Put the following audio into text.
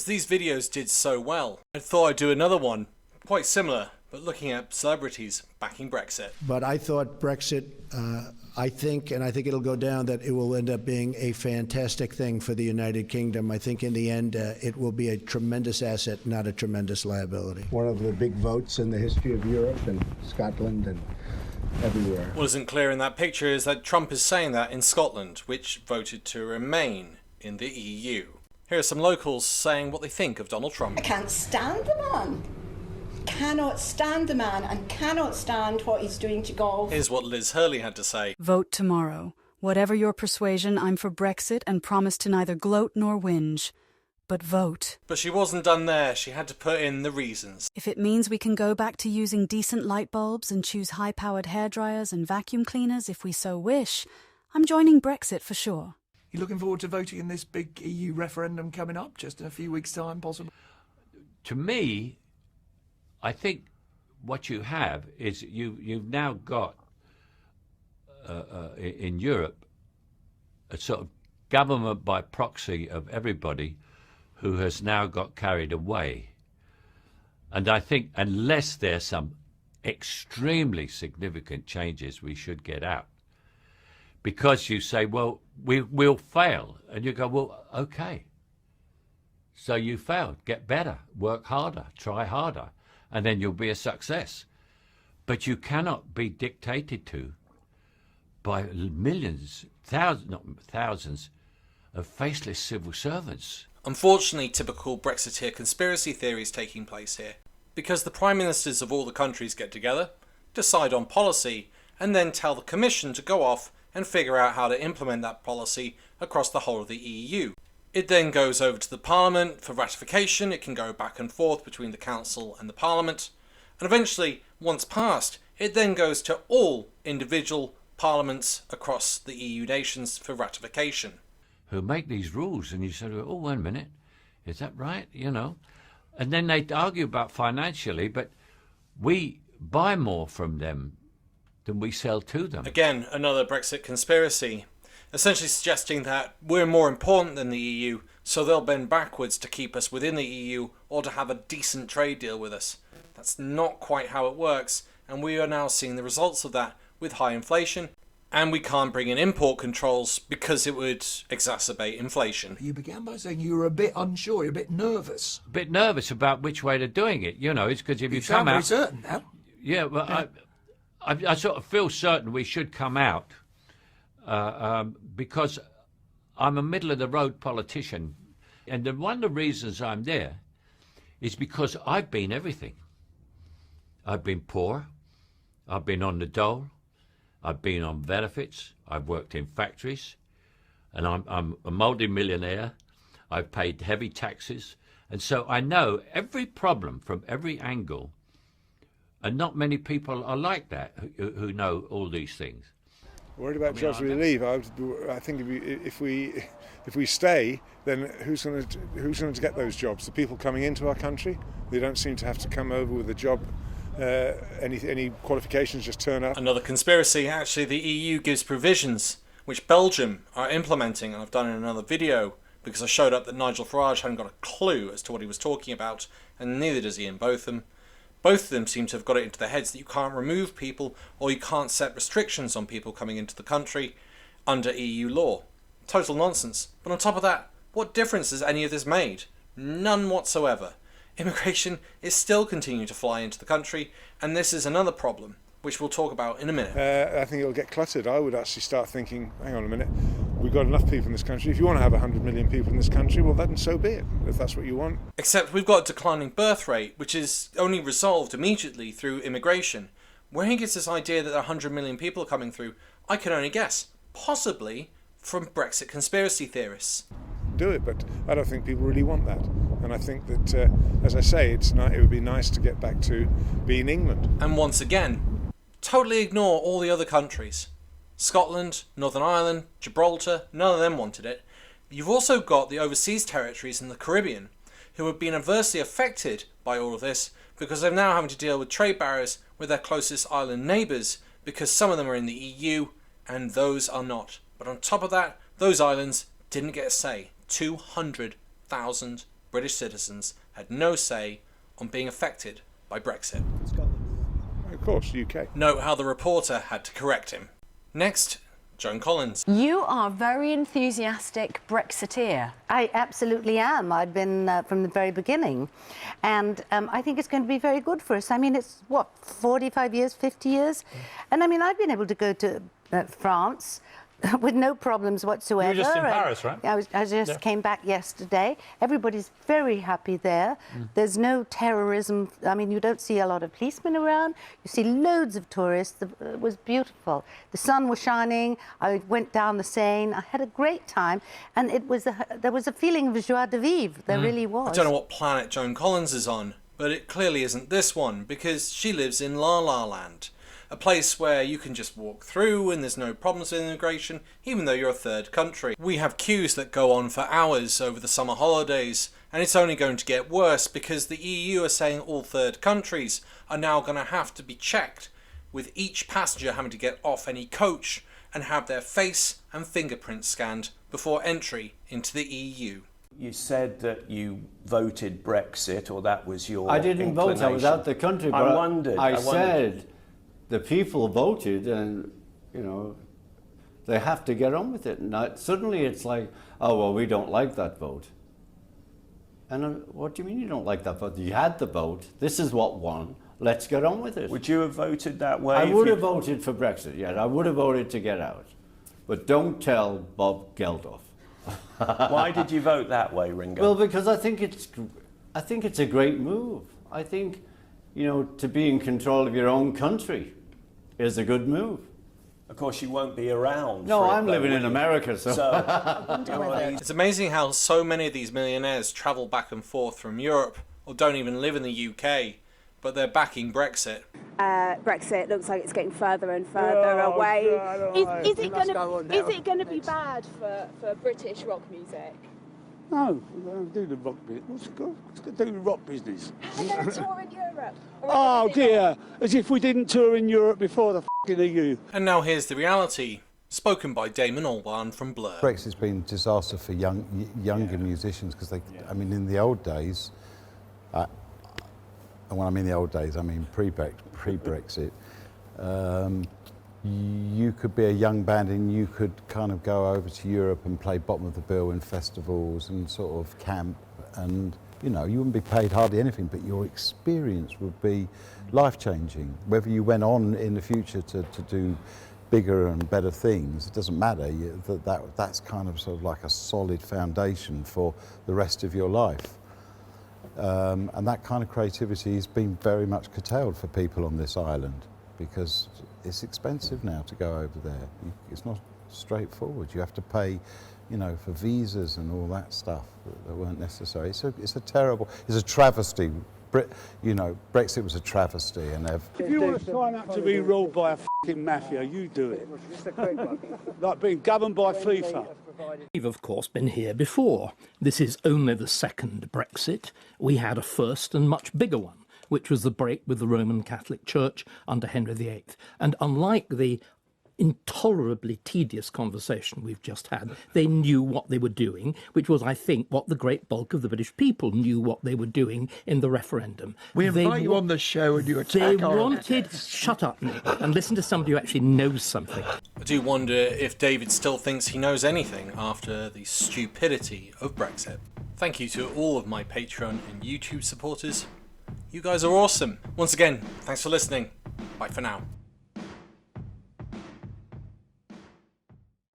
As these videos did so well, I thought I'd do another one, quite similar, but looking at celebrities backing Brexit. But I thought Brexit, I think it'll go down, that it will end up being a fantastic thing for the United Kingdom. I think in the end, it will be a tremendous asset, not a tremendous liability. One of the big votes in the history of Europe and Scotland and everywhere. What isn't clear in that picture is that Trump is saying that in Scotland, which voted to remain in the EU. Here are some locals saying what they think of Donald Trump. I can't stand the man. Cannot stand the man and cannot stand what he's doing to golf. Here's what Liz Hurley had to say. Vote tomorrow. Whatever your persuasion, I'm for Brexit and promise to neither gloat nor whinge. But vote. But she wasn't done there. She had to put in the reasons. If it means we can go back to using decent light bulbs and choose high-powered hairdryers and vacuum cleaners if we so wish, I'm joining Brexit for sure. You looking forward to voting in this big EU referendum coming up, just in a few weeks' time, possibly? To me, I think what you have is you've now got in Europe a sort of government by proxy of everybody who has now got carried away. And I think unless there's some extremely significant changes, we should get out. Because you say, well, we'll fail. And you go, well, okay. So you failed. Get better. Work harder. Try harder. And then you'll be a success. But you cannot be dictated to by millions, thousands of faceless civil servants. Unfortunately, typical Brexiteer conspiracy theories taking place here. Because the prime ministers of all the countries get together, decide on policy, and then tell the Commission to go off and figure out how to implement that policy across the whole of the EU. It then goes over to the Parliament for ratification. It can go back and forth between the Council and the Parliament. And eventually, once passed, it then goes to all individual parliaments across the EU nations for ratification. Who make these rules, and you say, oh, wait a minute, is that right? You know, and then they argue about financially, but we buy more from them than we sell to them. Again, another Brexit conspiracy, essentially suggesting that we're more important than the EU, so they'll bend backwards to keep us within the EU or to have a decent trade deal with us. That's not quite how it works, and we are now seeing the results of that with high inflation, and we can't bring in import controls because it would exacerbate inflation. You began by saying you were a bit unsure, you're a bit nervous. A bit nervous about which way they're doing it. You know, it's because if you sound come out... very certain now. Yeah, well, yeah. I sort of feel certain we should come out because I'm a middle-of-the-road politician. And one of the reasons I'm there is because I've been everything. I've been poor. I've been on the dole. I've been on benefits. I've worked in factories. And I'm a multi-millionaire. I've paid heavy taxes. And so I know every problem from every angle. And not many people are like that who know all these things. Worried about jobs we leave. I think if we stay, then who's going to get those jobs? The people coming into our country. They don't seem to have to come over with a job. Any qualifications, just turn up. Another conspiracy. Actually, the EU gives provisions which Belgium are implementing, and I've done in another video because I showed up that Nigel Farage hadn't got a clue as to what he was talking about, and neither does Ian Botham. Both of them seem to have got it into their heads that you can't remove people or you can't set restrictions on people coming into the country under EU law. Total nonsense. But on top of that, what difference has any of this made? None whatsoever. Immigration is still continuing to fly into the country, and this is another problem, which we'll talk about in a minute. I think it'll get cluttered. I would actually start thinking, hang on a minute, we've got enough people in this country. If you want to have 100 million people in this country, well, then so be it, if that's what you want. Except we've got a declining birth rate, which is only resolved immediately through immigration. Where he gets this idea that 100 million people are coming through, I can only guess. Possibly from Brexit conspiracy theorists. Do it, but I don't think people really want that. And I think that, as I say, it would be nice to get back to being England. And once again, totally ignore all the other countries. Scotland, Northern Ireland, Gibraltar, none of them wanted it. You've also got the overseas territories in the Caribbean, who have been adversely affected by all of this because they're now having to deal with trade barriers with their closest island neighbours, because some of them are in the EU and those are not. But on top of that, those islands didn't get a say. 200,000 British citizens had no say on being affected by Brexit. Of course, UK. Note how the reporter had to correct him. Next, Joan Collins. You are a very enthusiastic Brexiteer. I absolutely am. I've been from the very beginning. And I think it's going to be very good for us. I mean, it's, what, 45 years, 50 years? And I mean, I've been able to go to France with no problems whatsoever. You were just in Paris, right? I just came back yesterday. Everybody's very happy there. There's no terrorism. I mean, you don't see a lot of policemen around. You see loads of tourists. It was beautiful. The sun was shining. I went down the Seine. I had a great time. And there was a feeling of joie de vivre. There really was. I don't know what planet Joan Collins is on, but it clearly isn't this one, because she lives in La La Land. A place where you can just walk through and there's no problems with immigration, even though you're a third country. We have queues that go on for hours over the summer holidays, and it's only going to get worse because the EU are saying all third countries are now going to have to be checked, with each passenger having to get off any coach and have their face and fingerprints scanned before entry into the EU. You said that you voted Brexit, or that was your I didn't vote, I was out the country, but I wondered. I said the people voted, and, you know, they have to get on with it. And suddenly it's like, oh, well, we don't like that vote. And what do you mean you don't like that vote? You had the vote. This is what won. Let's get on with it. Would you have voted that way? I would have voted for Brexit, yes. I would have voted to get out. But don't tell Bob Geldof. Why did you vote that way, Ringo? Well, because I think it's a great move. I think, you know, to be in control of your own country is a good move. Of course, you won't be around. No, I'm living in America, so. It's amazing how so many of these millionaires travel back and forth from Europe or don't even live in the UK, but they're backing Brexit. Brexit looks like it's getting further and further away. Is it going to be bad for British rock music? No, we don't do the rock business. What's it got to do with rock business? Are they going to tour in Europe? Oh dear, as if we didn't tour in Europe before the f***ing EU. And now here's the reality, spoken by Damon Albarn from Blur. Brexit's been a disaster for younger musicians, because I mean, in the old days, and when I mean the old days, I mean pre-Brexit, you could be a young band and you could kind of go over to Europe and play bottom of the bill in festivals and sort of camp, and you know, you wouldn't be paid hardly anything, but your experience would be life-changing. Whether you went on in the future to do bigger and better things, it doesn't matter. That's kind of sort of like a solid foundation for the rest of your life. And that kind of creativity has been very much curtailed for people on this island, because it's expensive now to go over there. It's not straightforward. You have to pay, you know, for visas and all that stuff that weren't necessary. It's a travesty. You know, Brexit was a travesty, and if you want to sign up to be ruled by a f***ing mafia, you do it. Like being governed by FIFA. We've, of course, been here before. This is only the second Brexit. We had a first and much bigger one, which was the break with the Roman Catholic Church under Henry VIII. And unlike the intolerably tedious conversation we've just had, they knew what they were doing, which was, I think, what the great bulk of the British people knew what they were doing in the referendum. We invite you on the show and you attack They wanted... Shut up, Nick, and listen to somebody who actually knows something. I do wonder if David still thinks he knows anything after the stupidity of Brexit. Thank you to all of my Patreon and YouTube supporters. You guys are awesome. Once again, thanks for listening. Bye for now.